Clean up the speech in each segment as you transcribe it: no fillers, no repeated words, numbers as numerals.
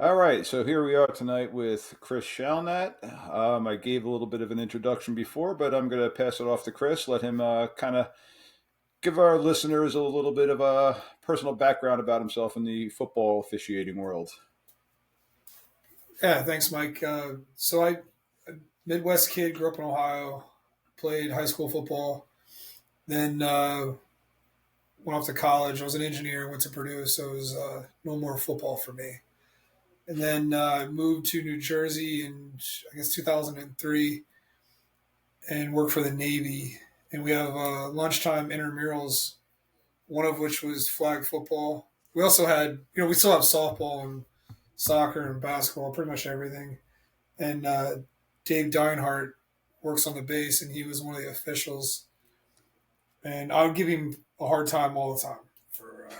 All right, so here we are tonight with Chris Schalnat. I gave a little bit of an introduction before, but I'm going to pass it off to Chris. Let him kind of give our listeners a little bit of a personal background about himself in the football officiating world. Yeah, thanks, Mike. A Midwest kid, grew up in Ohio, played high school football, then went off to college. I was an engineer, went to Purdue, so it was no more football for me. And then moved to New Jersey in, I guess, 2003 and worked for the Navy. And we have lunchtime intramurals, one of which was flag football. We also had, we still have softball and soccer and basketball, pretty much everything. And Dave Deinhardt works on the base, and he was one of the officials. And I would give him a hard time all the time for,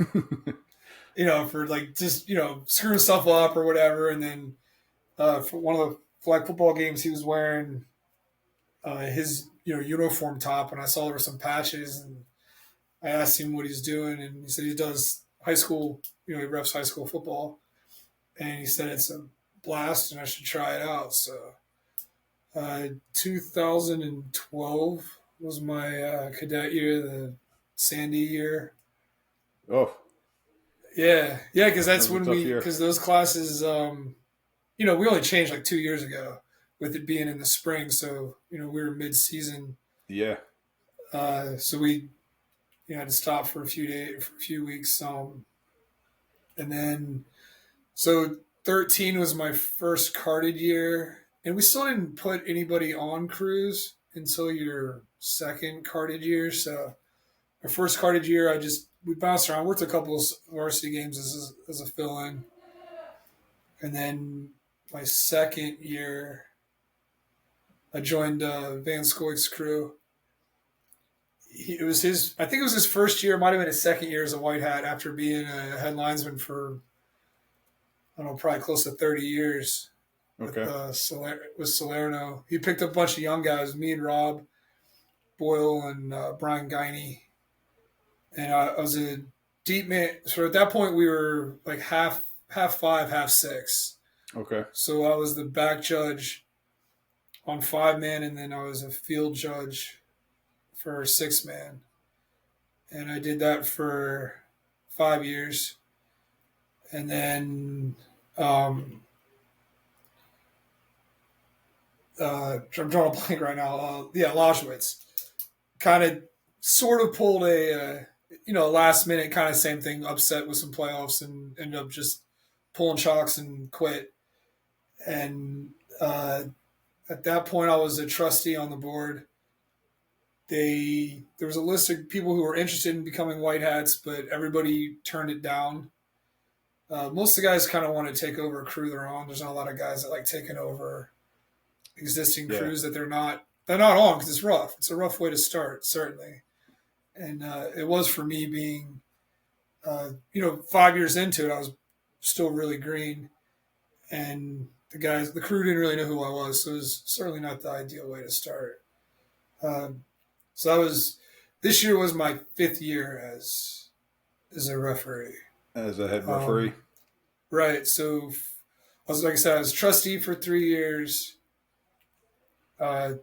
for like just screwing stuff up or whatever. And then for one of the flag football games, he was wearing his uniform top, and I saw there were some patches, and I asked him what he's doing, and he said he does high school. He refs high school football, and he said it's a blast, and I should try it out. So 2012 was my cadet year, the Sandy year. Oh, Yeah, because that that's was a when tough year. because those classes, we only changed like 2 years ago with it being in the spring. So, we were mid season. Yeah. So we had to stop for a few days, for a few weeks. And then, so 13 was my first carded year. And we still didn't put anybody on crews until your second carded year. So my first carded year, we bounced around, worked a couple of varsity games as a fill in. And then my second year, I joined Van Scoik's crew. I think it was his first year, it might have been his second year as a white hat after being a head linesman for, I don't know, probably close to 30 years with Okay. with Salerno. He picked up a bunch of young guys, me and Rob Boyle and Brian Guiney. And I was a deep man. So at that point, we were like half five, half six. Okay. So I was the back judge on 5 man, and then I was a field judge for 6 man. And I did that for 5 years. And then I'm drawing a blank right now. Loschwitz kind of sort of pulled a last minute kind of same thing, upset with some playoffs and ended up just pulling shocks and quit. And at that point, I was a trustee on the board. There was a list of people who were interested in becoming white hats, but everybody turned it down. Most of the guys kind of want to take over a crew they're on. There's not a lot of guys that like taking over existing Yeah. crews that they're not on because it's rough. It's a rough way to start, certainly. And it was for me being, 5 years into it, I was still really green, and the crew didn't really know who I was, so it was certainly not the ideal way to start. So this year was my 5th year as a referee. As a head referee. Right. So like I said, I was trustee for 3 years. On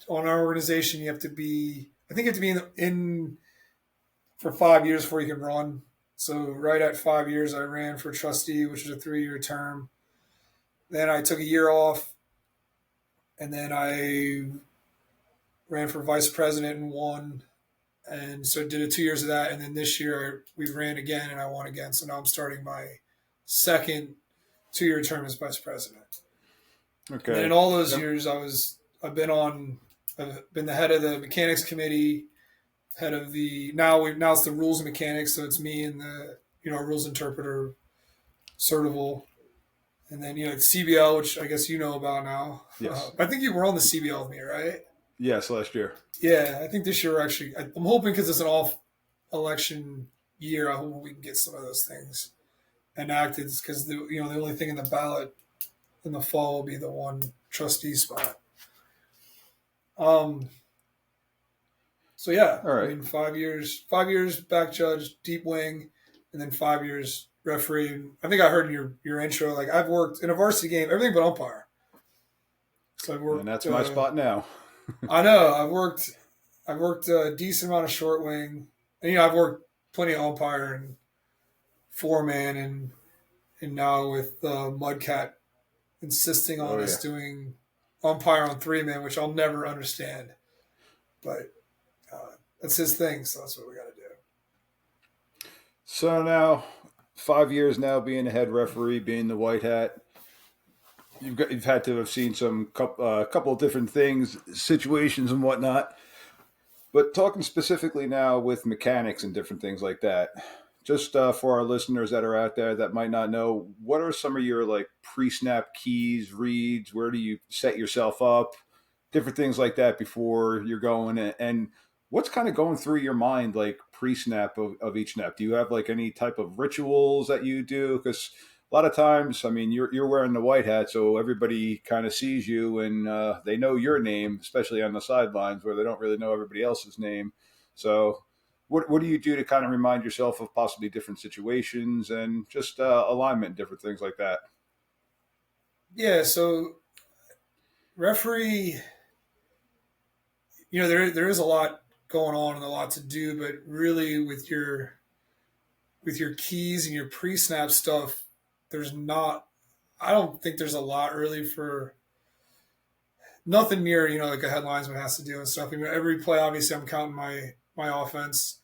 our organization, you have to be. I think you have to be in for 5 years before you can run. So right at 5 years, I ran for trustee, which was a 3-year term. Then I took a year off, and then I ran for vice president and won. And so did 2 years of that. And then this year we ran again and I won again. So now I'm starting my second 2-year term as vice president. And then Okay. in all those Yep. years I've been the head of the mechanics committee, head of the now it's the rules and mechanics, so it's me and the rules interpreter Certival. And then it's CBL, which I guess you know about now. Yes. I think you were on the CBL with me, right? Yes, last year. Yeah, I think this year I'm hoping because it's an off election year. I hope we can get some of those things enacted because the only thing in the ballot in the fall will be the one trustee spot. Um. So yeah, All I right. mean 5 years back judge, deep wing, and then 5 years referee. I think I heard in your intro. Like I've worked in a varsity game, everything but umpire. So I've And worked. that's my spot now. I know I've worked. I've worked a decent amount of short wing, and I've worked plenty of umpire and foreman, and now with Mudcat insisting Oh on yeah. us doing umpire on 3-man, which I'll never understand. But that's his thing, so that's what we got to do. So now, 5 years now being a head referee, being the white hat, you've had to have seen some couple of different things, situations and whatnot. But talking specifically now with mechanics and different things like that, just for our listeners that are out there that might not know, what are some of your like pre-snap keys, reads? Where do you set yourself up? Different things like that before you're going, and what's kind of going through your mind like pre-snap of each snap? Do you have like any type of rituals that you do? Because a lot of times, I mean, you're wearing the white hat, so everybody kind of sees you and they know your name, especially on the sidelines where they don't really know everybody else's name. So, what do you do to kind of remind yourself of possibly different situations and just alignment, and different things like that? Yeah, so referee, there is a lot going on and a lot to do, but really with your keys and your pre-snap stuff, there's not. I don't think there's a lot really for nothing near like a headlinesman has to do and stuff. I mean, every play, obviously, I'm counting my offense.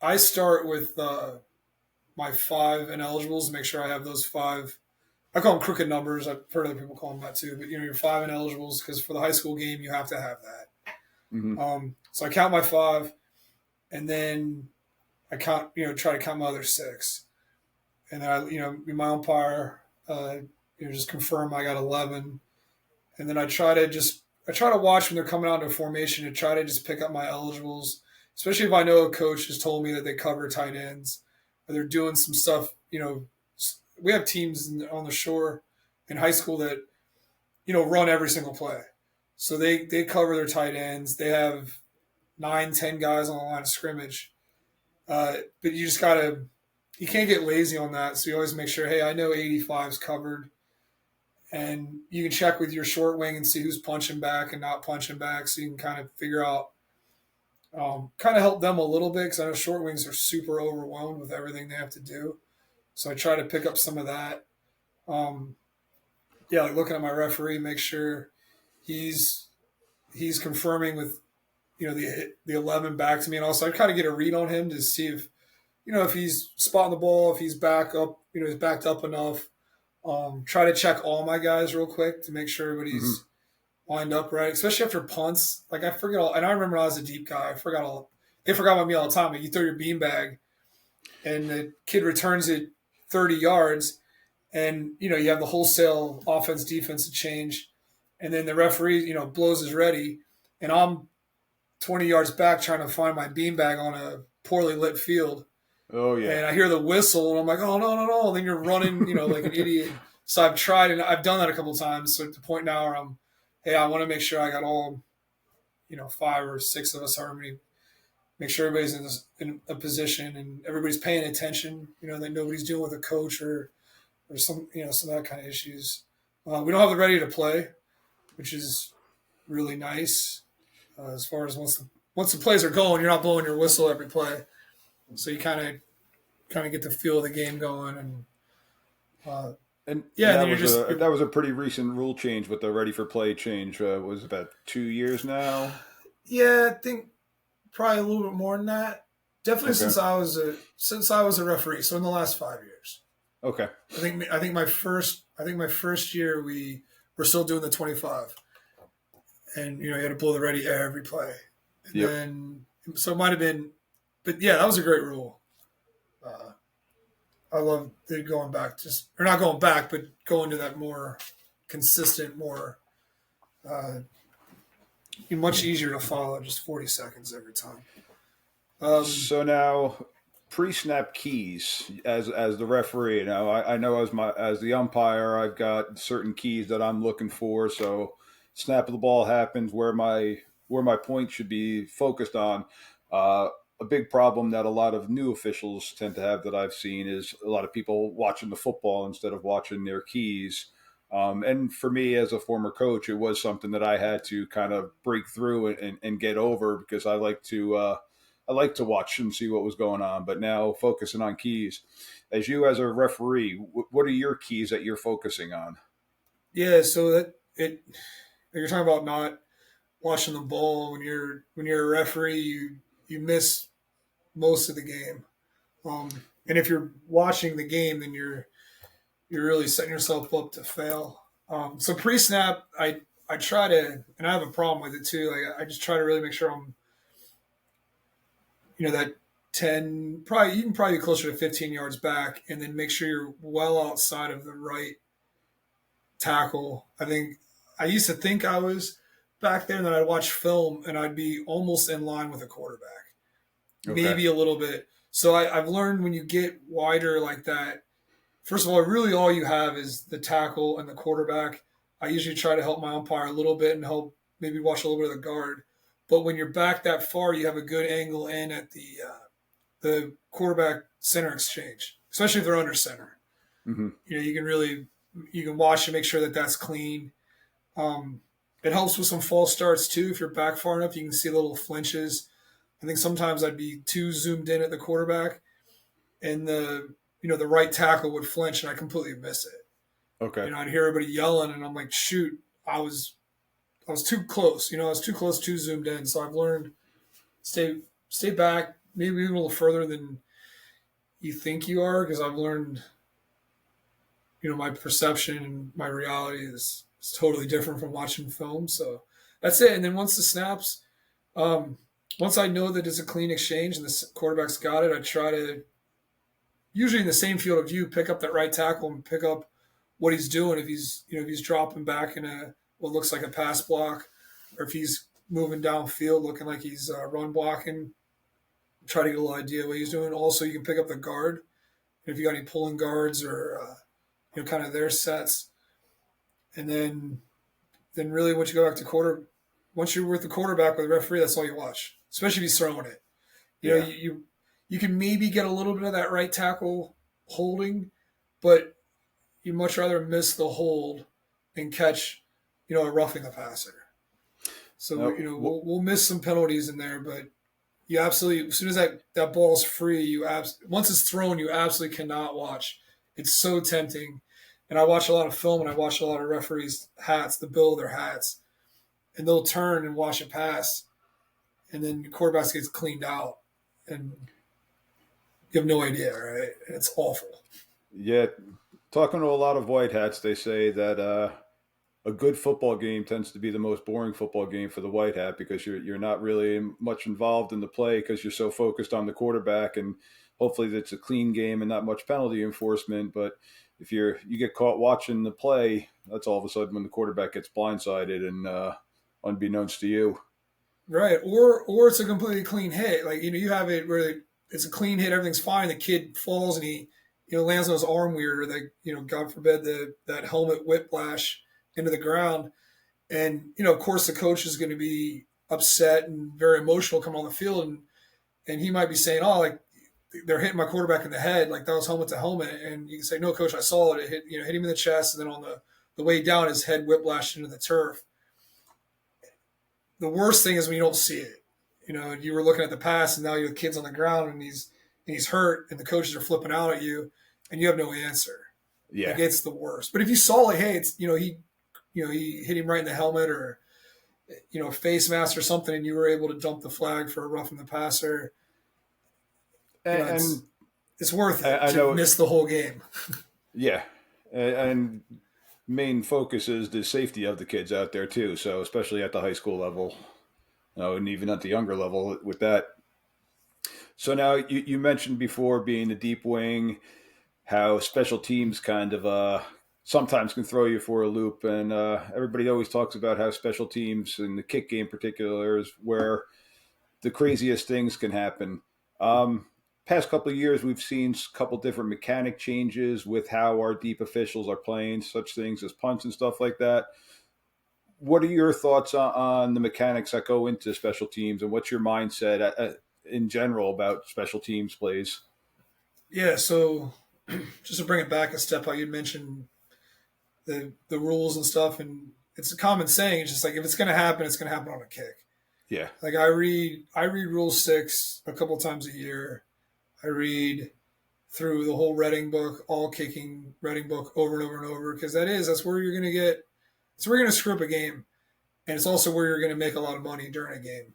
I start with my 5 ineligibles to make sure I have those 5. I call them crooked numbers. I've heard other people call them that too. But your 5 ineligibles, because for the high school game you have to have that. Mm-hmm. So I count my 5, and then I count try to count my other 6, and then in my umpire, just confirm I got 11, and then I try to watch when they're coming out into formation and try to just pick up my eligibles, especially if I know a coach has told me that they cover tight ends or they're doing some stuff. We have teams on the shore in high school that run every single play, so they cover their tight ends. They have 9, 10 guys on the line of scrimmage, but you can't get lazy on that. So you always make sure, hey, I know 85 is covered, and you can check with your short wing and see who's punching back and not punching back, so you can kind of figure out, kind of help them a little bit, because I know short wings are super overwhelmed with everything they have to do. So I try to pick up some of that. Um, yeah, like looking at my referee, make sure he's confirming with the 11 back to me, and also I kind of get a read on him to see if he's spotting the ball, if he's back up, he's backed up enough. Try to check all my guys real quick to make sure Mm-hmm. everybody's lined up right, especially after punts. Like I forget all, and I remember when I was a deep guy, they forgot about me all the time. Like you throw your beanbag, and the kid returns it 30 yards, and you have the wholesale offense defense to change, and then the referee blows his ready, and I'm 20 yards back trying to find my beanbag on a poorly lit field, Oh yeah. and I hear the whistle, and I'm like, oh no no no! And then you're running, like an idiot. So I've tried, and I've done that a couple of times. So at the point now where hey, I want to make sure I got all, 5 or 6 of us, however many, make sure everybody's in a position and everybody's paying attention. That nobody's dealing with a coach or some some of that kind of issues. We don't have the ready to play, which is really nice. As far as once the plays are going, you're not blowing your whistle every play, so you kind of get the feel of the game going, and yeah, And and then that you're was just a pretty recent rule change with the ready for play change. Was about 2 years now. yeah, I think probably a little bit more than that. Definitely Okay. since I was a referee, so in the last 5 years. Okay. I think my first year we were still doing the 25, and you had to blow the ready air every play, and Yep. then so it might have been, but yeah, that was a great rule. Uh, I love it going back, just or not going back, but going to that more consistent, more uh, much easier to follow. Just 40 seconds every time. Um, So now, pre-snap keys as the referee. Now I know as the umpire, I've got certain keys that I'm looking for. So snap of the ball happens where my point should be focused on. Uh, a big problem that a lot of new officials tend to have that I've seen is a lot of people watching the football instead of watching their keys. And for me, as a former coach, it was something that I had to kind of break through and get over because I like to watch and see what was going on. But now focusing on keys, as you as a referee, what are your keys that you're focusing on? Yeah, so that it you're talking about not watching the ball when you're a referee, you miss most of the game. And if you're watching the game, then you're really setting yourself up to fail. So pre-snap, I try to, and I have a problem with it too. Like I just try to really make sure I'm, that 10, probably you can probably be closer to 15 yards back, and then make sure you're well outside of the right tackle. I used to think I was back there, and then I'd watch film, and I'd be almost in line with a quarterback, Okay. maybe a little bit. So I've learned when you get wider like that, first of all, really all you have is the tackle and the quarterback. I usually try to help my umpire a little bit and help maybe watch a little bit of the guard. But when you're back that far, you have a good angle in at the quarterback center exchange, especially if they're under center. Hmm. You can really you can watch and make sure that that's clean. Um, it helps with some false starts too. If you're back far enough, you can see little flinches. I think sometimes I'd be too zoomed in at the quarterback, and the right tackle would flinch, and I completely miss it. Okay. I'd hear everybody yelling, and I'm like, shoot, I was too close. I was too close, too zoomed in. So I've learned stay stay back, maybe even a little further than you think you are, because I've learned, my perception and my reality is totally different from watching film. So that's it. And then once the snaps, um, once I know that it's a clean exchange and the quarterback's got it, I try to, usually in the same field of view, pick up that right tackle and pick up what he's doing. If he's dropping back in a what looks like a pass block, or if he's moving downfield looking like he's run blocking, try to get a little idea what he's doing. Also, you can pick up the guard if you got any pulling guards or kind of their sets, and then really once you go back to once you're with the quarterback with the referee, that's all you watch, especially if he's throwing it. You know, Yeah. you can maybe get a little bit of that right tackle holding, but you much rather miss the hold and catch, a roughing the passer. So No. we'll miss some penalties in there, but you absolutely, as soon as that ball's free, once it's thrown, you absolutely cannot watch. It's so tempting. And I watch a lot of film, and I watch a lot of referees' hats, the bill of their hats, and they'll turn and watch it pass, and then the quarterback gets cleaned out, and you have no idea, right? And it's awful. Yeah. Talking to a lot of white hats, they say that a good football game tends to be the most boring football game for the white hat because you're not really much involved in the play because you're so focused on the quarterback, and hopefully it's a clean game and not much penalty enforcement. But if you get caught watching the play, that's all of a sudden when the quarterback gets blindsided and unbeknownst to you. Right, or it's a completely clean hit. Like you have it where it's a clean hit, everything's fine. The kid falls and he lands on his arm weird, or God forbid that helmet whiplash into the ground. And of course, the coach is going to be upset and very emotional coming on the field, and he might be saying, "Oh, like they're hitting my quarterback in the head, like that was helmet to helmet." And you can say, "No, coach, I saw it. It hit him in the chest, and then on the way down, his head whiplashed into the turf." The worst thing is when you don't see it. You were looking at the pass, and now your kid's on the ground, and he's hurt, and the coaches are flipping out at you, and you have no answer. Like Yeah. it's the worst. But if you saw like, hey, it's he hit him right in the helmet, or a face mask or something, and you were able to dump the flag for a roughing the passer, And it's worth it I to know, miss the whole game. yeah, and main focus is the safety of the kids out there too. So especially at the high school level, and even at the younger level with that. So now you mentioned before being the deep wing, how special teams kind of sometimes can throw you for a loop, and everybody always talks about how special teams and the kick game in particular is where the craziest things can happen. Past couple of years, we've seen a couple different mechanic changes with how our deep officials are playing such things as punts and stuff like that. What are your thoughts on the mechanics that go into special teams, and what's your mindset in general about special teams plays. Yeah, so just to bring it back a step, how you mentioned the rules and stuff, and it's a common saying. It's just like if it's going to happen, it's going to happen on a kick. Yeah, Like I read Rule 6 a couple times a year. I read through the whole Reading book, all kicking Reading book over and over and over because that's where you're going to get. It's where you're going to screw up a game, and it's also where you're going to make a lot of money during a game.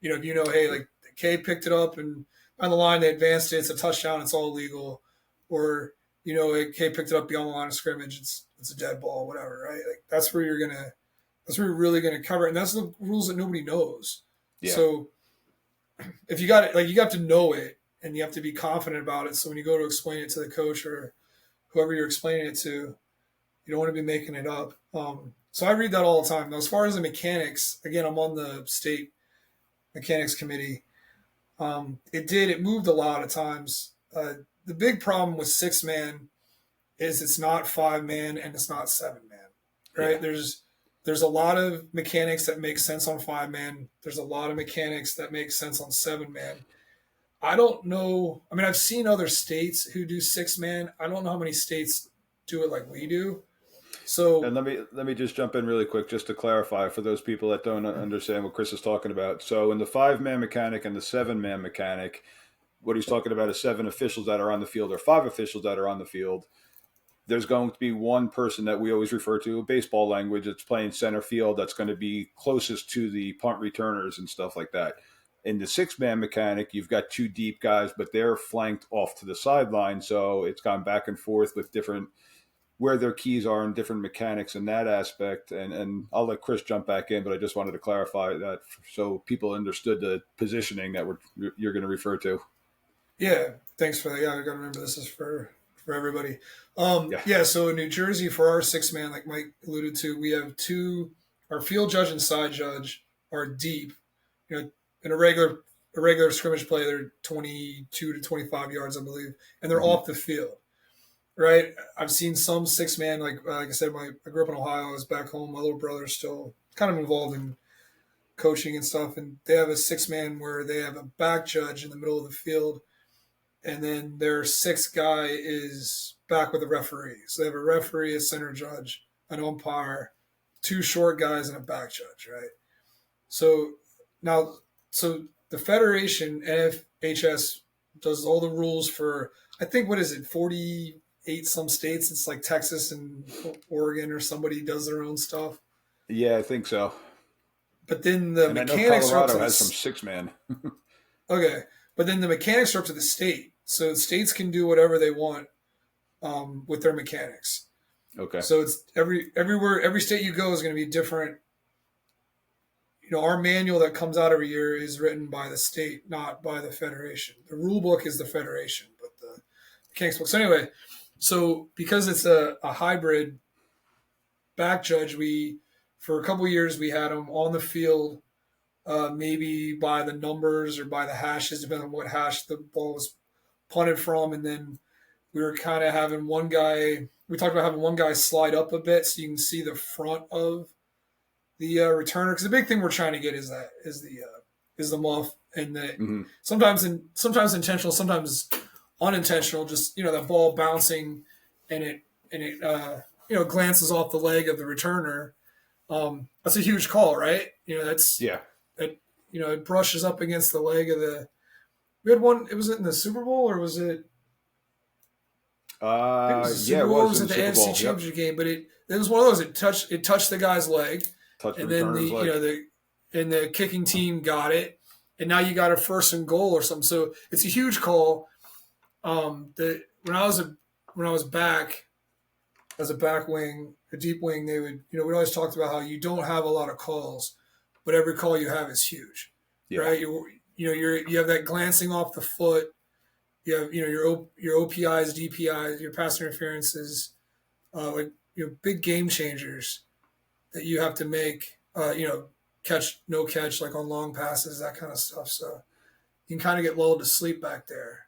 If you know, hey, like K picked it up and on the line they advanced it, it's a touchdown, it's all legal, or K picked it up beyond the line of scrimmage, it's a dead ball, whatever, right? Like that's where you're really gonna cover it, and that's the rules that nobody knows. yeah. So if you got it, like you have to know it, and you have to be confident about it. So when you go to explain it to the coach or whoever you're explaining it to, you don't want to be making it up. So I read that all the time. Now, as far as the mechanics, again, I'm on the state mechanics committee. It moved a lot of times. The big problem with 6 man is it's not 5 man and it's not 7 man, Yeah. right? There's a lot of mechanics that make sense on 5 man. There's a lot of mechanics that make sense on 7 man. I don't know. I mean, I've seen other states who do 6 man. I don't know how many states do it like we do. And So let me just jump in really quick just to clarify for those people that don't understand what Chris is talking about. So in the 5 man mechanic and the 7 man mechanic, what he's talking about is 7 officials that are on the field or 5 officials that are on the field. There's going to be one person that we always refer to, baseball language, that's playing center field that's going to be closest to the punt returners and stuff like that. In the 6 man mechanic, you've got 2 deep guys, but they're flanked off to the sideline. So it's gone back and forth with different where their keys are and different mechanics in that aspect. And I'll let Chris jump back in, but I just wanted to clarify that so people understood the positioning that you're going to refer to. yeah, thanks for that. Yeah, I got to remember this is for everybody. Yeah. Yeah, so in New Jersey for our 6 man, like Mike alluded to, we have two. Our field judge and side judge are deep. In a regular scrimmage play, they're 22 to 25 yards, I believe, and they're Mm-hmm. off the field. Right? I've seen some 6 man, like I said, I grew up in Ohio. I was back home. My little brother's still kind of involved in coaching and stuff, and they have a 6 man where they have a back judge in the middle of the field, and then their sixth guy is back with a referee. So they have a referee, a center judge, an umpire, two short guys, and a back judge, right? So now, so the Federation, NFHS, does all the rules for, I think, what is it, 48 some states? It's like Texas and Oregon or somebody does their own stuff. Yeah, I think so. But then the And I know mechanics are up to Colorado has some this. 6 man. Okay. But then the mechanics are up to the state. So states can do whatever they want with their mechanics. Okay. So it's everywhere, every state you go is going to be different. Our manual that comes out every year is written by the state, not by the federation. The rule book is the federation, but the mechanics book. So anyway, so because it's a hybrid back judge, for a couple of years we had him on the field, maybe by the numbers or by the hashes, depending on what hash the ball was punted from, and then we were kind of having one guy. We talked about having one guy slide up a bit so you can see the front of the returner, because the big thing we're trying to get is the muff, and the Mm-hmm. sometimes intentional, sometimes unintentional. Just that ball bouncing, and it glances off the leg of the returner. That's a huge call, right? Yeah. It brushes up against the leg of the. We had one. Was it in the Super Bowl or was it? I think it was the Yeah, Super it Bowl. Or was was in it the the Super AFC Bowl. Yep. Championship game? But it was one of those. It touched the guy's leg, Touch the and then returner's leg. the kicking team got it, and now you got a 1st and goal or something. So it's a huge call. That when I was back as a back wing, a deep wing, they would we always talked about how you don't have a lot of calls, but every call you have is huge, Yeah. right? You have that glancing off the foot. You have your OPIs, DPIs, your pass interferences, big game changers that you have to make. Catch, no catch, like on long passes, that kind of stuff. So you can kind of get lulled to sleep back there.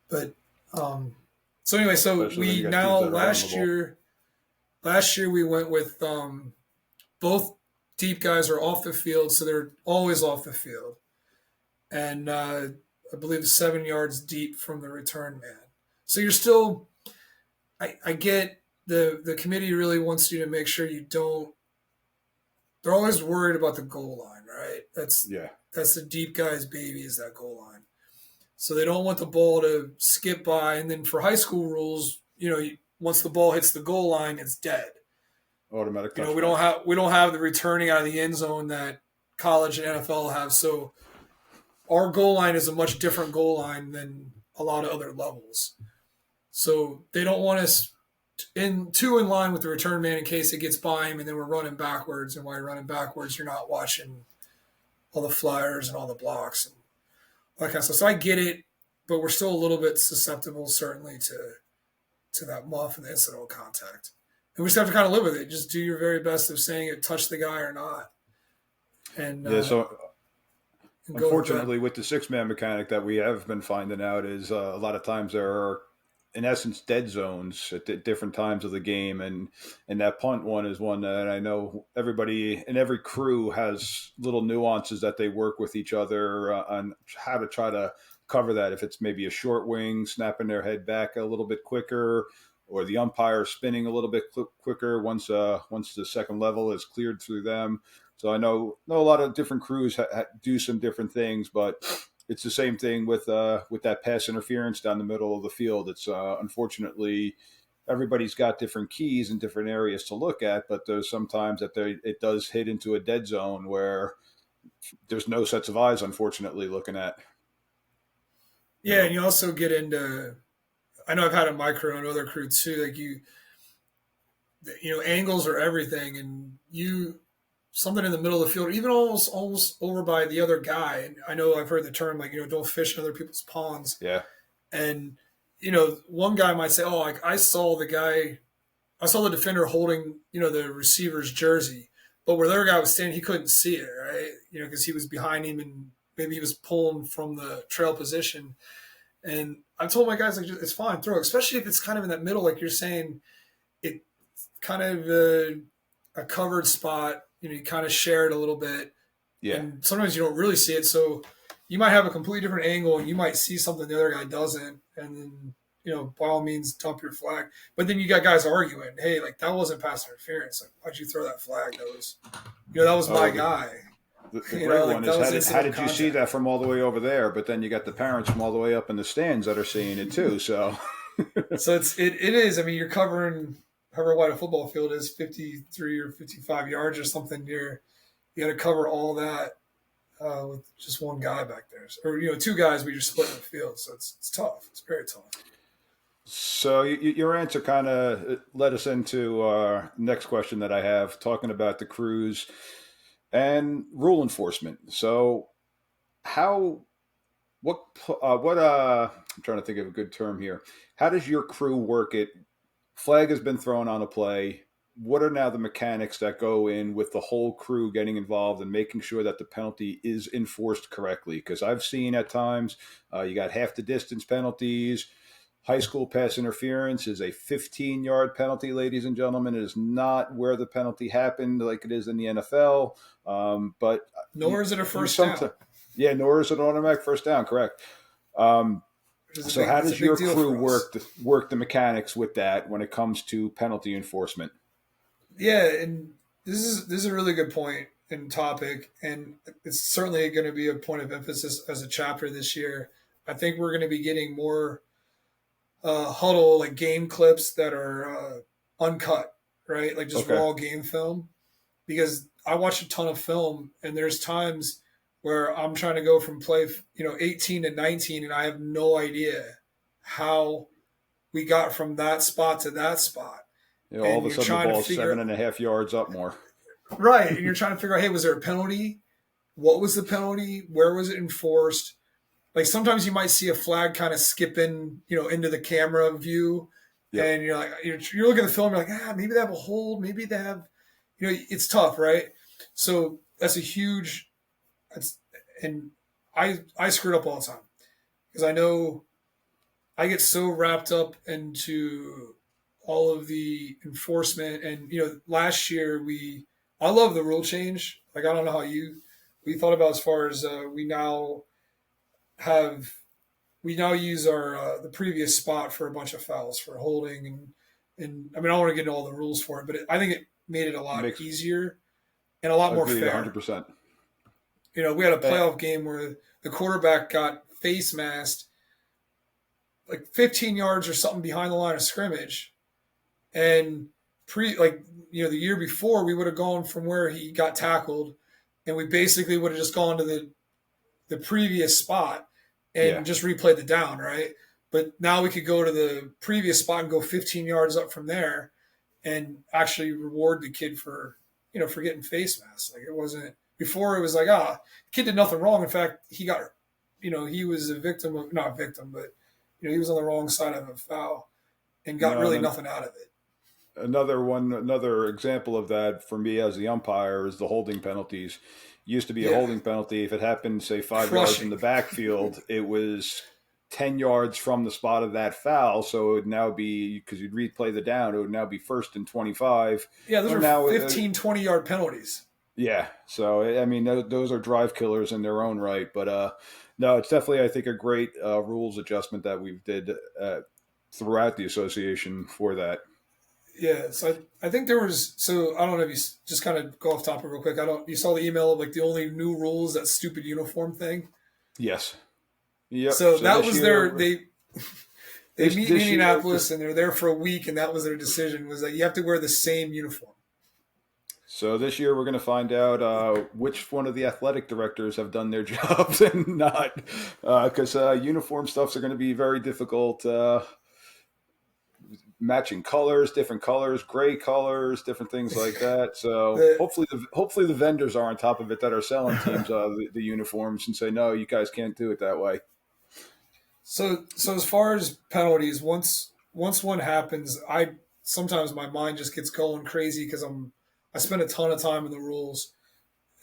But so anyway, so Especially when we you got teams now that are running the ball. last year we went with both deep guys are off the field, so they're always off the field. and I believe 7 yards deep from the return man. So you're still. I get the committee really wants you to make sure you don't. They're always worried about the goal line, right? Yeah, That's the deep guy's baby is that goal line. So they don't want the ball to skip by. And then for high school rules, once the ball hits the goal line, it's dead. automatic We touchback. don't have the returning out of the end zone that college and NFL have. So our goal line is a much different goal line than a lot of other levels. So they don't want us in line with the return man in case it gets by him and then we're running backwards. And while you're running backwards, you're not watching all the flyers and all the blocks and all that kind of stuff. So I get it, but we're still a little bit susceptible, certainly, to that muff and the incidental contact. And we just have to kind of live with it. Just do your very best of saying it touched the guy or not, and, Yeah, uh, so and go with that. unfortunately, with the 6-man mechanic that we have been finding out is a lot of times there are, in essence, dead zones at different times of the game, and that punt one is one that I know everybody in every crew has little nuances that they work with each other on how to try to cover that. If it's maybe a short wing snapping their head back a little bit quicker, or the umpire spinning a little bit quicker once the second level is cleared through them. So I know a lot of different crews do some different things, but it's the same thing with that pass interference down the middle of the field. It's unfortunately everybody's got different keys and different areas to look at, but there's sometimes that it does hit into a dead zone where there's no sets of eyes, unfortunately, looking at. You Yeah, know, and you also get into. I know I've had a my crew and other crew too. Like angles are everything, and you something in the middle of the field, or even almost over by the other guy. And I know I've heard the term like don't fish in other people's ponds. yeah, And one guy might say, "Oh, like I saw the defender holding the receiver's jersey, but where the other guy was standing, he couldn't see it, right? Because he was behind him and maybe he was pulling from the trail position." And I told my guys like it's fine, throw it, especially if it's kind of in that middle, like you're saying, it kind of a covered spot. You kind of share it a little bit, yeah. and sometimes you don't really see it. So you might have a completely different angle, and you might see something the other guy doesn't, and then by all means dump your flag. But then you got guys arguing, hey, like that wasn't pass interference. Like why'd you throw that flag? That was my Oh, guy. the great Like one that is was how incidental did you see contact. that from all the way over there? But then you got the parents from all the way up in the stands that are seeing it too. So So it is. I mean, you're covering however wide a football field is, 53 or 55 yards or something. You got to cover all that with just one guy back there, or two guys, but you're splitting the field. So it's tough. It's very tough. So your answer kind of led us into our next question that I have, talking about the crews and rule enforcement. So how what I'm trying to think of a good term here. How does your crew work it? Flag has been thrown on a play. What are now the mechanics that go in with the whole crew getting involved and making sure that the penalty is enforced correctly? Because I've seen at times you got half the distance penalties. High school pass interference is a 15-yard penalty, ladies and gentlemen. It is not where the penalty happened like it is in the NFL. But Nor is it a you first down, sometimes, yeah, nor is it an automatic first down, correct. Um, which is a so big how it's a does big your deal crew for us. work the mechanics with that when it comes to penalty enforcement? Yeah, and this is a really good point and topic, and it's certainly going to be a point of emphasis as a chapter this year. I think we're going to be getting more huddle like game clips that are uncut, right? Like just Okay. raw game film. Because I watch a ton of film, and there's times where I'm trying to go from play 18 to 19, and I have no idea how we got from that spot to that spot, You know, all and of a you're sudden the trying to ball is figure 7.5 yards up more. right, and you're trying to figure out, hey, was there a penalty? What was the penalty? Where was it enforced? Like sometimes you might see a flag kind of skipping, into the camera view, Yep. and you're like, you're looking at the film, you're like, maybe they have a hold, maybe they have, it's tough, right? So that's a huge, that's, and I screwed up all the time because I know I get so wrapped up into all of the enforcement, and last year I love the rule change. Like I don't know how we thought about as far as we now have we now use our the previous spot for a bunch of fouls for holding and I mean I don't want to get into all the rules for it, but I think it made it a lot Makes easier and a lot more agreed fair. 100%. We had a Eh, playoff game where the quarterback got face masked like 15 yards or something behind the line of scrimmage, and the year before we would have gone from where he got tackled, and we basically would have just gone to the previous spot yeah. and just replayed the down, right? But now we could go to the previous spot and go 15 yards up from there and actually reward the kid for for getting face masks. Like it wasn't before it was like the kid did nothing wrong. In fact, he got he was a victim of not a victim, but he was on the wrong side of a foul and got No, and really then nothing out of it. another example of that for me as the umpire is the holding penalties. Used to be a Yeah, holding penalty if it happened, say, 5 yards in crushing. the backfield. It was 10 yards from the spot of that foul, so it would now be because you'd replay the down. It would now be 1st and 25. Yeah, those Well, are now, 15, 20-yard penalties. yeah. So I mean, those are drive killers in their own right. But no, it's definitely I think a great rules adjustment that we did throughout the association for that. Yeah, so I think there was so I don't know if you just kind of go off topic real quick. I don't you saw the email of like the only new rules that stupid uniform thing. Yes. Yep. So So that this was their year, they meet in this year Indianapolis and they're there for a week and that was their decision was that you have to wear the same uniform. So this year we're going to find out which one of the athletic directors have done their jobs and not, because uniform stuffs are going to be very difficult. Matching colors, gray colors, different things like that. So The hopefully the vendors are on top of it that are selling teams the uniforms and say no, you guys can't do it that way. so as far as penalties, once one happens, I sometimes my mind just gets going crazy because I spend a ton of time in the rules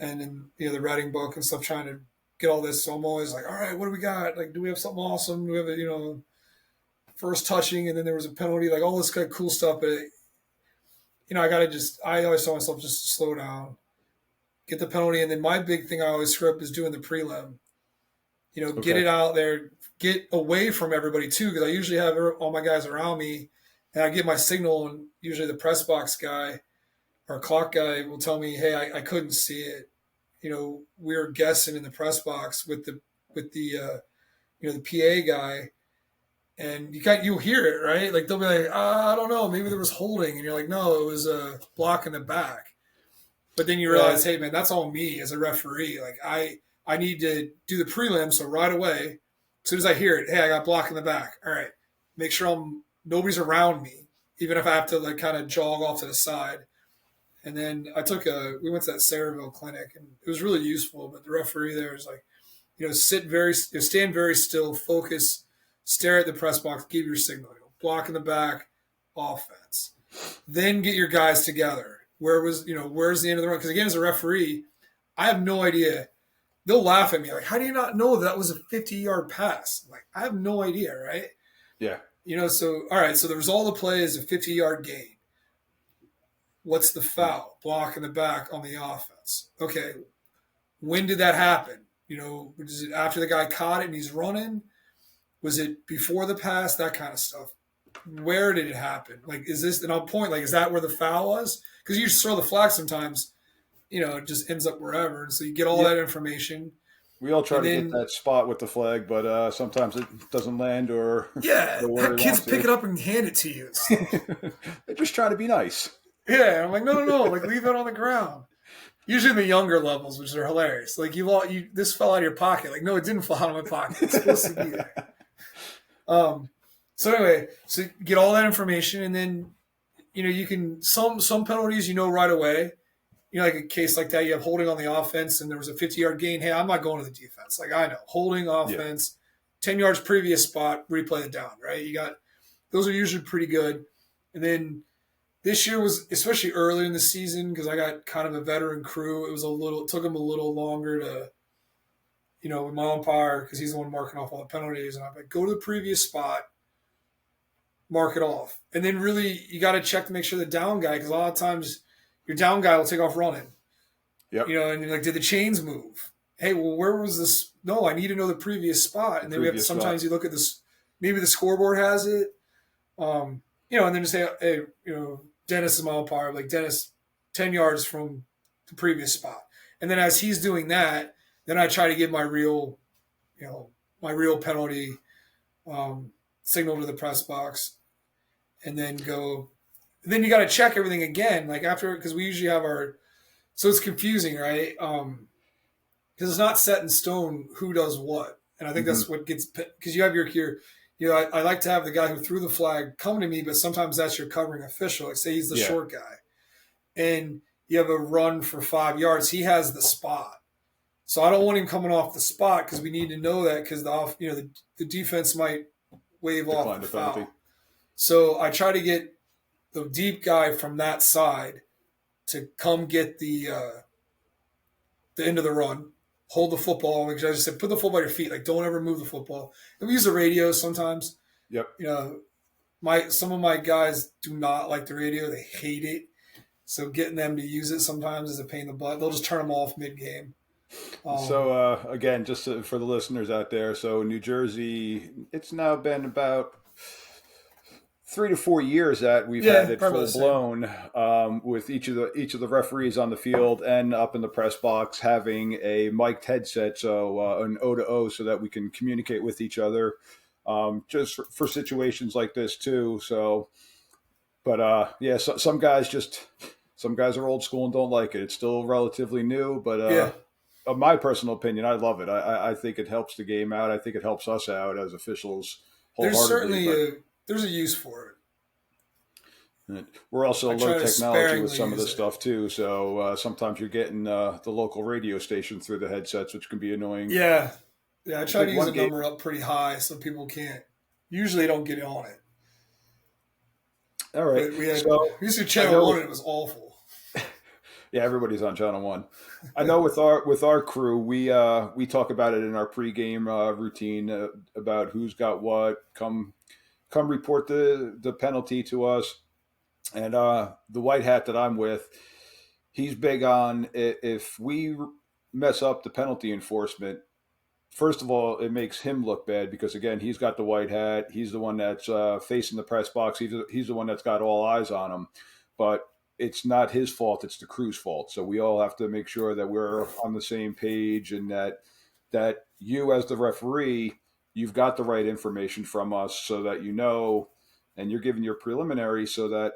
and in the writing book and stuff trying to get all this. So I'm always like, all right, what do we got? Like, do we have something awesome? Do we have a first touching and then there was a penalty? Like all this kind of cool stuff, but I always tell myself just to slow down, get the penalty, and then my big thing I always screw up is doing the prelim. Get Okay. it out there, get away from everybody too, because I usually have all my guys around me, and I get my signal, and usually the press box guy or clock guy will tell me, "Hey, I couldn't see it." We were guessing in the press box with the the PA guy, and you'll hear it right. Like they'll be like, I don't know, maybe there was holding, and you're like, no, it was a block in the back. But then you Well, realize, hey man, that's all me as a referee. Like I need to do the prelim, so right away, as soon as I hear it, hey, I got block in the back. All right, make sure nobody's around me, even if I have to like kind of jog off to the side. And then we went to that Sayreville clinic, and it was really useful. But the referee there was like, stand very still, focus, stare at the press box, give your signal, block in the back, offense. Then get your guys together. Where's the end of the run? Because again, as a referee, I have no idea. They'll laugh at me like, how do you not know that was a 50-yard pass? I'm like, I have no idea, right? yeah. So all right, so the result of the play is a 50-yard gain. What's the foul? Block in the back on the offense. Okay, when did that happen? Was it after the guy caught it and he's running? Was it before the pass? That kind of stuff. Where did it happen? Like, is this, and I'll point, like, is that where the foul was? Because you just throw the flag sometimes, it just ends up wherever. And so you get all Yeah. that information. We all try And to get then, that spot with the flag, but sometimes it doesn't land or yeah, go where have we kids want pick to. it up and hand it to you and stuff. They're just trying to be nice. Yeah. I'm like, no, no, no. Like, leave it on the ground. Usually in the younger levels, which are hilarious. Like, this fell out of your pocket. Like, no, it didn't fall out of my pocket. It's supposed to be there. Um, so anyway, so get all that information, and then you can some penalties right away. Like a case like that, you have holding on the offense, and there was a 50-yard gain. Hey, I'm not going to the defense. Like I know holding Yeah. offense, 10 yards previous spot, replay it down. Right, you got those are usually pretty good. And then this year was especially early in the season because I got kind of a veteran crew. It took them a little longer to with my umpire because he's the one marking off all the penalties, and I'm like, go to the previous spot, mark it off. And then really you got to check to make sure the down guy, because a lot of times your down guy will take off running. Yep. And you're like, did the chains move? Hey, well, where was this? no, I need to know the previous spot. And then we have to, Previous spot. sometimes you look at this, maybe the scoreboard has it, and then just say, hey, Dennis is my umpire. Like, Dennis, 10 yards from the previous spot. And then as he's doing that, then I try to give my real penalty signal to the press box, and then go. And then you got to check everything again, like after, because we usually have so it's confusing, right? Because it's not set in stone who does what, and I think that's what gets, because you have I like to have the guy who threw the flag come to me, but sometimes that's your covering official. Like, say he's the short guy, and you have a run for 5 yards. He has the spot, so I don't want him coming off the spot because we need to know that, because the defense might wave off the foul. Penalty. So I try to get the deep guy from that side to come get the end of the run, hold the football. Like I just said, put the football at your feet. Like, don't ever move the football. And we use the radio sometimes. Yep. Some of my guys do not like the radio. They hate it. So getting them to use it sometimes is a pain in the butt. They'll just turn them off mid-game. Again, just for the listeners out there, so New Jersey, it's now been about 3 to 4 years that we've had it full blown, with each of the referees on the field and up in the press box having a mic'd headset, so an O to O, so that we can communicate with each other, just for situations like this too. So, but some guys are old school and don't like it. It's still relatively new, but my personal opinion, I love it. I think it helps the game out. I think it helps us out as officials wholeheartedly. There's a use for it. We're also low technology with some of this stuff too. So sometimes you're getting the local radio station through the headsets, which can be annoying. Yeah. I try to use a number up pretty high so people usually don't get on it. All right. We used to Channel 1 and it was awful. Yeah, everybody's on Channel 1. I know with our crew, we talk about it in our pregame routine about who's got what. Come report the penalty to us. And the white hat that I'm with, he's big on, if we mess up the penalty enforcement, first of all, it makes him look bad because, again, he's got the white hat. He's the one that's facing the press box. He's the one that's got all eyes on him. But it's not his fault. It's the crew's fault. So we all have to make sure that we're on the same page, and that you, as the referee, you've got the right information from us so that and you're giving your preliminary so that,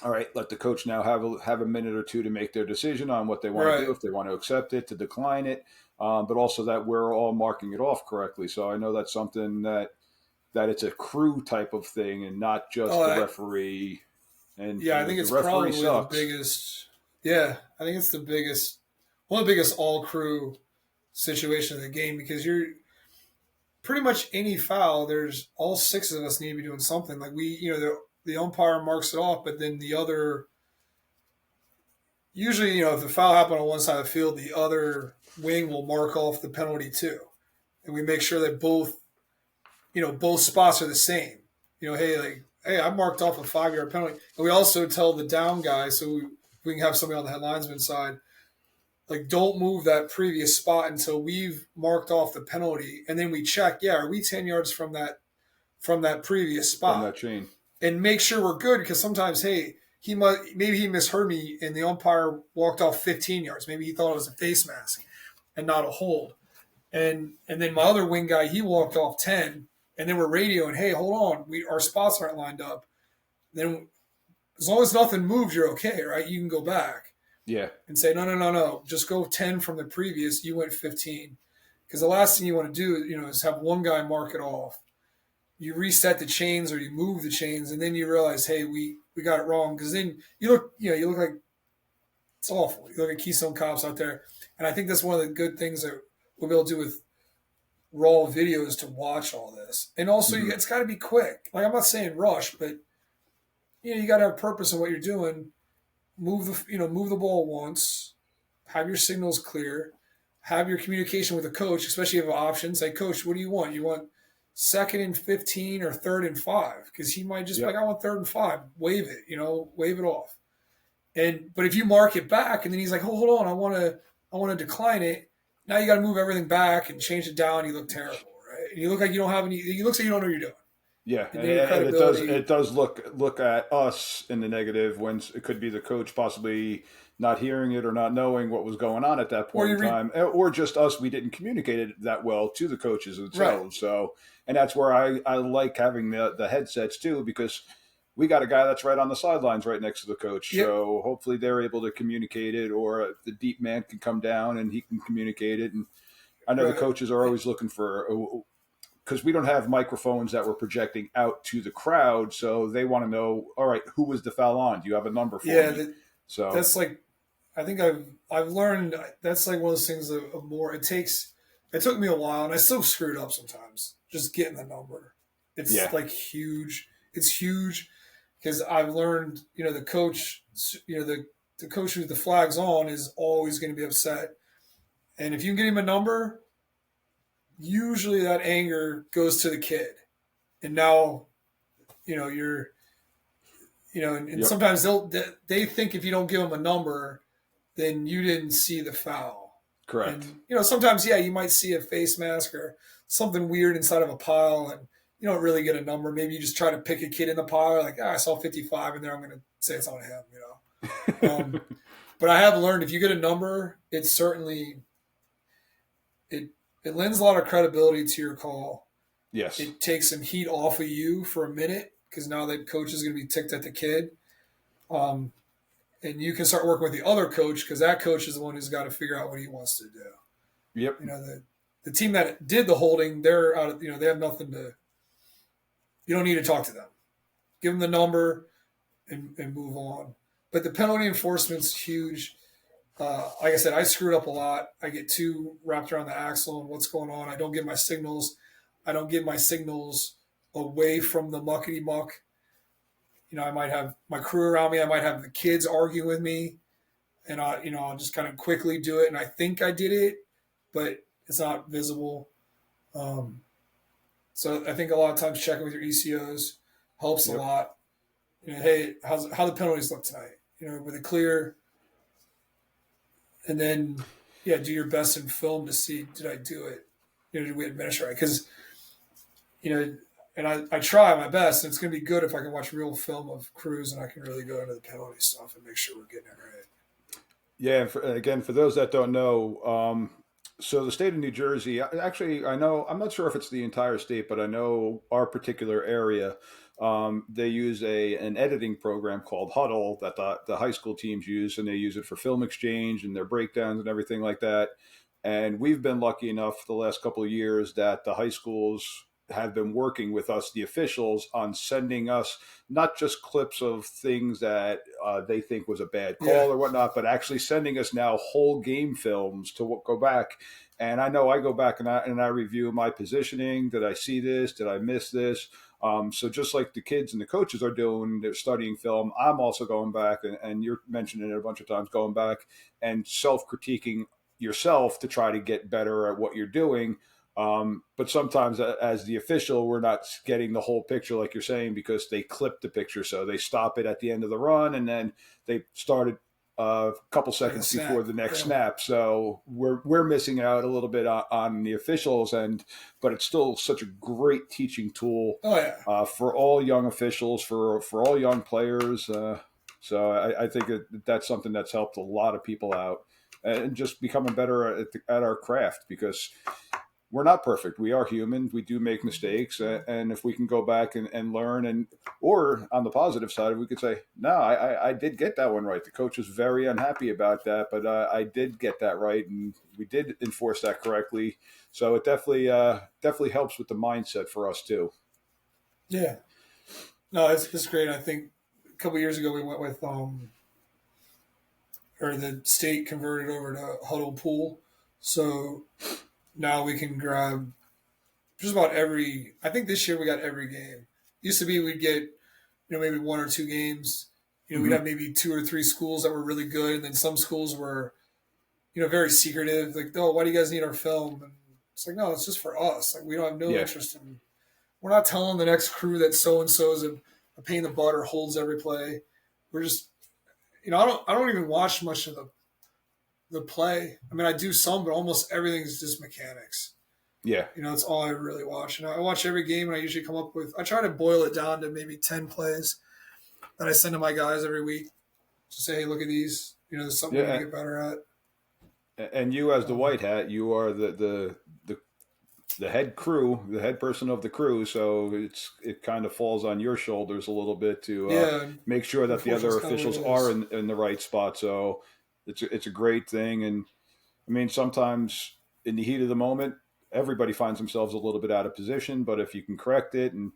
all right, let the coach now have a minute or two to make their decision on what they want to do, if they want to accept it, to decline it, but also that we're all marking it off correctly. So I know that's something that it's a crew type of thing and not just the referee. And I think it's probably the biggest. Yeah, I think it's one of the biggest all crew situations of the game, because you're pretty much any foul. There's all 6 of us need to be doing something. Like the umpire marks it off, but then the other, usually, if the foul happened on one side of the field, the other wing will mark off the penalty too, and we make sure that both spots are the same. Hey, I marked off a 5-yard penalty. And we also tell the down guy, so we can have somebody on the head linesman side, like, don't move that previous spot until we've marked off the penalty. And then we check, are we 10 yards from that previous spot? From that chain. And make sure we're good, because sometimes, hey, maybe he misheard me and the umpire walked off 15 yards. Maybe he thought it was a face mask and not a hold. And then my other wing guy, he walked off 10. And then we're radioing, hey, hold on, our spots aren't lined up. Then as long as nothing moves, you're okay, right? You can go back. Yeah. And say, no. Just go 10 from the previous. You went 15. Because the last thing you want to do, is have one guy mark it off. You reset the chains or you move the chains, and then you realize, hey, we got it wrong. Because then you look like, it's awful. You look at Keystone Cops out there. And I think that's one of the good things that we'll be able to do with raw videos, to watch all this. And also, it's got to be quick. Like, I'm not saying rush, but you got to have purpose in what you're doing. Move the ball once, have your signals clear, have your communication with the coach, especially if you have options. Say, coach, what do you want? You want 2nd and 15 or 3rd and 5? Because he might just be like, I want 3rd and 5. Wave it, wave it off. But if you mark it back and then he's like, hold on, I want to decline it. Now you got to move everything back and change it down. You look terrible, right? And you look like you don't have any. It looks like you don't know what you're doing. Yeah, And then your and credibility. it does look at us in the negative when it could be the coach possibly not hearing it or not knowing what was going on at that Or point you in read time, or just us, we didn't communicate it that well to the coaches right. themselves. So, and that's where I like having the headsets too, because we got a guy that's right on the sidelines right next to the coach. Yep. So hopefully they're able to communicate it, or the deep man can come down and he can communicate it. And I know the Right. coaches are always looking for, because we don't have microphones that we're projecting out to the crowd, so they want to know, all right, who was the foul on? Do you have a number for Yeah. me? So That's like I think I've learned that's like one of those things of more. It takes. It took me a while, and I still screwed up sometimes. Just getting the number, it's yeah, like huge. It's huge because I've learned. The coach. The coach who the flag's on is always going to be upset, and if you can get him a number, usually that anger goes to the kid, and now you're and yep, sometimes they think if you don't give them a number, then you didn't see the foul. correct. And sometimes you might see a face mask or something weird inside of a pile, and you don't really get a number. Maybe you just try to pick a kid in the pile, like I saw 55 in there. I'm going to say it's on him. But I have learned if you get a number, it certainly it it lends a lot of credibility to your call. Yes, It takes some heat off of you for a minute because now that coach is going to be ticked at the kid. Um, and you can start working with the other coach because that coach is the one who's got to figure out what he wants to do. yep, The team that did the holding, they're out of, they have nothing to, you don't need to talk to them. Give them the number and move on. But the penalty enforcement's huge. Like I said, I screwed up a lot. I get too wrapped around the axle and what's going on. I don't get my signals. I don't get my signals away from the muckety muck. I might have my crew around me. I might have the kids argue with me, and I'll just kind of quickly do it, and I think I did it, but it's not visible. Um, so I think a lot of times checking with your ECOs helps a yep, lot. Hey, how the penalties look tonight? Were they clear? And then do your best in film to see did I do it? Did we administer it? Because and I try my best, and it's going to be good if I can watch real film of crews and I can really go into the penalty stuff and make sure we're getting it right. yeah. Again, for those that don't know, so the state of New Jersey, actually, I know, I'm not sure if it's the entire state, but I know our particular area, they use an editing program called Huddle that the high school teams use, and they use it for film exchange and their breakdowns and everything like that. And we've been lucky enough the last couple of years that the high schools have been working with us, the officials, on sending us not just clips of things that they think was a bad Yeah, call or whatnot, but actually sending us now whole game films to go back. And I know I go back and I review my positioning. Did I see this? Did I miss this? So just like the kids and the coaches are doing, they're studying film. I'm also going back, and you're mentioning it a bunch of times, going back and self-critiquing yourself to try to get better at what you're doing. But sometimes, as the official, we're not getting the whole picture, like you're saying, because they clip the picture. So they stop it at the end of the run, and then they started a couple like a seconds before snap. the next Yeah. snap. So we're missing out a little bit on the officials, but it's still such a great teaching tool Oh yeah. for all young officials, for all young players. So I think that's something that's helped a lot of people out, and just becoming better at our craft, because we're not perfect. We are human. We do make mistakes, and if we can go back and learn, or on the positive side, we could say, no, I did get that one right. The coach was very unhappy about that, but I did get that right, and we did enforce that correctly. So it definitely helps with the mindset for us too. Yeah. No, it's great. I think a couple years ago we went with or the state converted over to Huddle Pool, so now we can grab just about every. I think this year we got every game. Used to be we'd get maybe one or two games. We'd have Hmm. maybe two or three schools that were really good, and then some schools were very secretive. Like, oh, why do you guys need our film? And it's like, no, it's just for us. Like, we don't have no Yeah, interest in. We're not telling the next crew that so and so is a pain in the butt or holds every play. We're just, I don't even watch much of the play. I mean, I do some, but almost everything's just mechanics. Yeah. That's all I really watch. And I watch every game, and I usually come up with. I try to boil it down to maybe 10 plays that I send to my guys every week to say, "Hey, look at these. There's something we need Yeah. to get better at." And you, as the Um, white hat, you are the head crew, the head person of the crew. So it kind of falls on your shoulders a little bit to yeah, make sure that the unfortunately, other it's kind of what officials it are is. in the right spot. So it's a great thing. And I mean, sometimes in the heat of the moment, everybody finds themselves a little bit out of position. But if you can correct it, and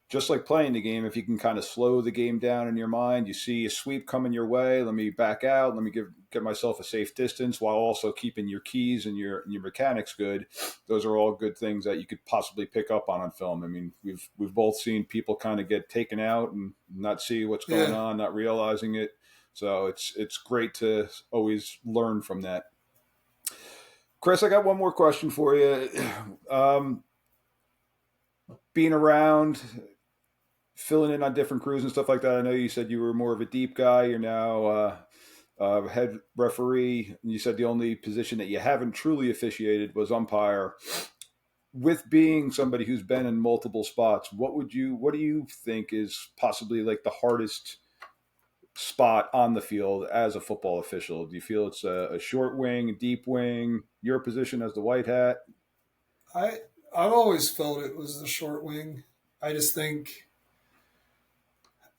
just like playing the game, if you can kind of slow the game down in your mind, you see a sweep coming your way. Let me back out. Let me get myself a safe distance while also keeping your keys and your mechanics good. Those are all good things that you could possibly pick up on film. I mean, we've both seen people kind of get taken out and not see what's going Yeah, on, not realizing it. So it's great to always learn from that. Chris, I got one more question for you. Um, Being around, filling in on different crews and stuff like that. I know you said you were more of a deep guy. You're now head referee. You said the only position that you haven't truly officiated was umpire. With being somebody who's been in multiple spots, what do you think is possibly like the hardest spot on the field as a football official? Do you feel it's a short wing, a deep wing, your position as the white hat? I I've always felt it was the short wing. I just think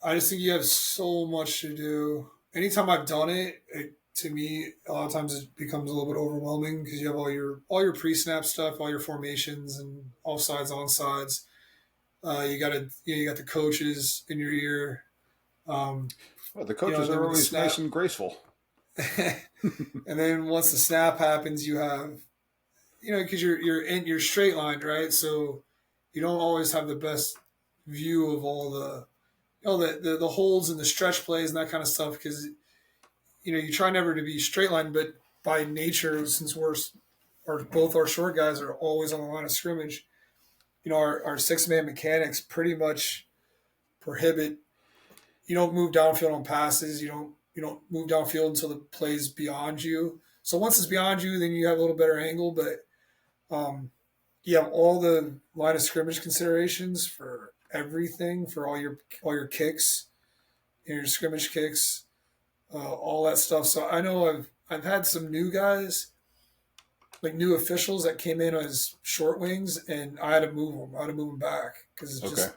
I just think you have so much to do. Anytime I've done it, to me a lot of times it becomes a little bit overwhelming because you have all your pre-snap stuff, all your formations and offsides, onsides. You got the coaches in your ear. Um, Well, the coaches then are when the always nice snap, and graceful. and then once the snap happens, you have because you're straight lined, right? So you don't always have the best view of all the holds and the stretch plays and that kind of stuff because you try never to be straight line, but by nature, since both our short guys are always on the line of scrimmage, our 6 man mechanics pretty much prohibit you don't move downfield on passes. You don't move downfield until the play's beyond you. So once it's beyond you, then you have a little better angle, but um, you have all the line of scrimmage considerations for everything, for all your kicks, your scrimmage kicks, all that stuff. So I know I've had some new guys, like new officials that came in as short wings, and I had to move them. I had to move them back because Okay.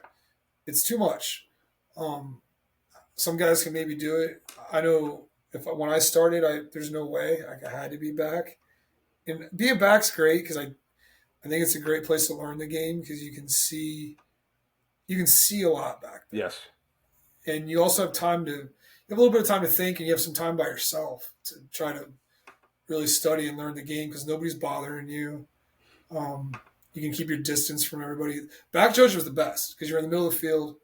it's too much. Um, some guys can maybe do it. I know if when I started, there's no way I had to be back. And being back's great because I think it's a great place to learn the game because you can see a lot back there, Yes. and you also have you have a little bit of time to think, and you have some time by yourself to try to really study and learn the game because nobody's bothering you. You can keep your distance from everybody. Back judge was the best because you're in the middle of the field.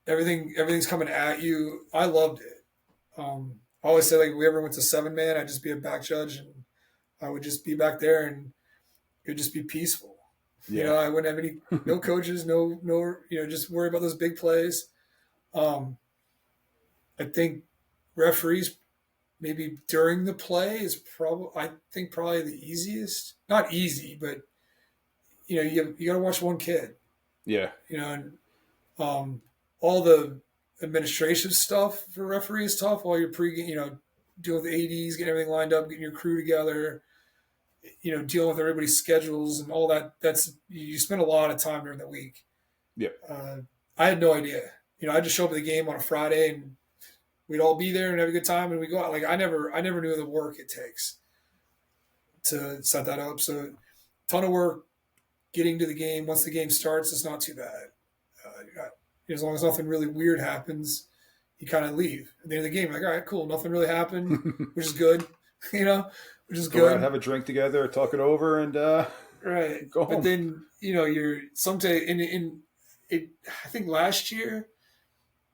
Everything's coming at you. I loved it. I always say like if we ever went to 7 man, I'd just be a back judge and I would just be back there and it would just be peaceful. Yeah. I wouldn't have any no coaches, no just worry about those big plays. Um, I think referees maybe during the play is probably the easiest. Not easy, but you got to watch one kid. Yeah. And all the administrative stuff for referees tough. All your pre, dealing with the ads, getting everything lined up, getting your crew together. Dealing with everybody's schedules and all that. That's you spend a lot of time during the week. Yeah. Uh, I had no idea. I just show up at the game on a Friday and we'd all be there and have a good time and we go out. Like I never knew the work it takes to set that up. So, ton of work getting to the game. Once the game starts, it's not too bad. As long as nothing really weird happens, you kind of leave at the end of the game. Like, all right, cool, nothing really happened, which is good. Which is Go out, good, have a drink together, talk it over, and right? go But home. then you're someday in it. I think last year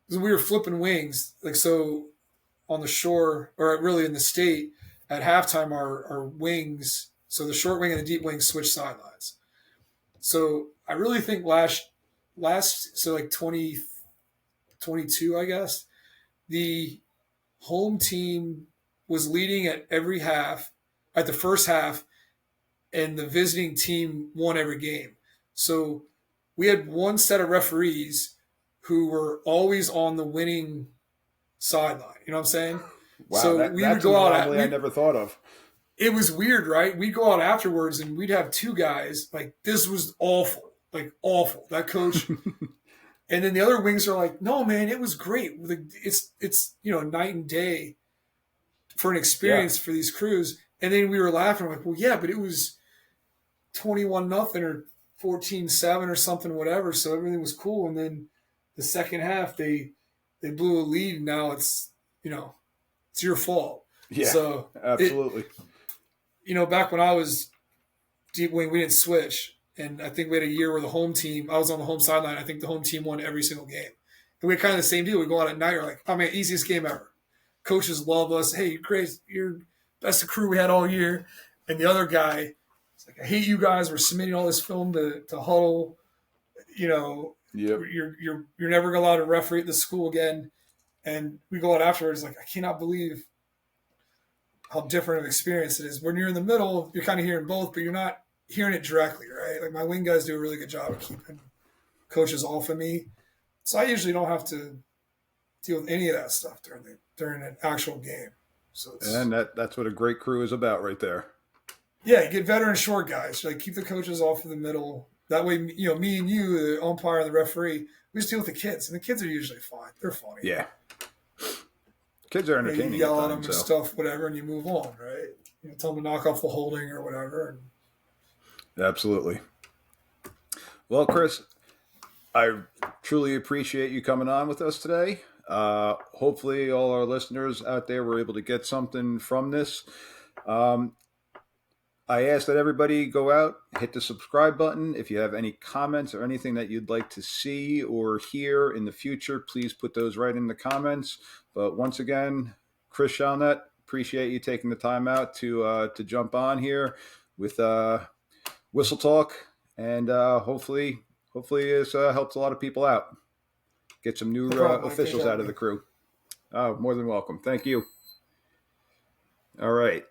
because we were flipping wings, like so on the shore or really in the state at halftime. Our wings, so the short wing and the deep wing switched sidelines. So I really think last so like 2022, I guess the home team was leading at every half, at the first half, and the visiting team won every game. So we had one set of referees who were always on the winning sideline. You know what I'm saying? Wow, So we would that's an go out at anomaly I never thought of. it was weird, right? We'd go out afterwards and we'd have two guys like this was awful, like awful. That coach, and then the other wings are like, no, man, it was great. It's night and day for an Yeah, experience for these crews. And then we were laughing like, well, yeah, but it was 21-0 or 14-7 or something, whatever. So everything was cool. And then the second half, they blew a lead. And now it's your fault. yeah, So absolutely. back when I was deep wing, we didn't switch. And I think we had a year where the home team, I was on the home sideline. I think the home team won every single game. And we had kind of the same deal. We go out at night, we're like, oh man, easiest game ever. Coaches love us. Hey, you're great. You're best crew we had all year. And the other guy, it's like, I hate you guys. We're submitting all this film to huddle. Yep. You're never allowed to referee at the school again. And we go out afterwards, like, I cannot believe how different of experience it is. When you're in the middle, you're kind of hearing both, but you're not hearing it directly, right? Like my wing guys do a really good job of keeping coaches off of me. So I usually don't have to deal with any of that stuff during an actual game. So And that's what a great crew is about right there. yeah, you get veteran short guys. Like keep the coaches off of the middle. That way, me and you, the umpire and the referee, we just deal with the kids, and the kids are usually fine. They're funny. Yeah. Kids are You entertaining. yell at at them times, and so. stuff, whatever, and you move on, right? Tell them to knock off the holding or whatever. Absolutely. Well, Chris, I truly appreciate you coming on with us today. Hopefully, all our listeners out there were able to get something from this. I ask that everybody go out, hit the subscribe button. If you have any comments or anything that you'd like to see or hear in the future, please put those right in the comments. But once again, Chris Schalnat, appreciate you taking the time out to jump on here with Whistle Talk, and hopefully this helps a lot of people out. Get some new No problem, officials out of the crew. Oh, more than welcome. Thank you. All right.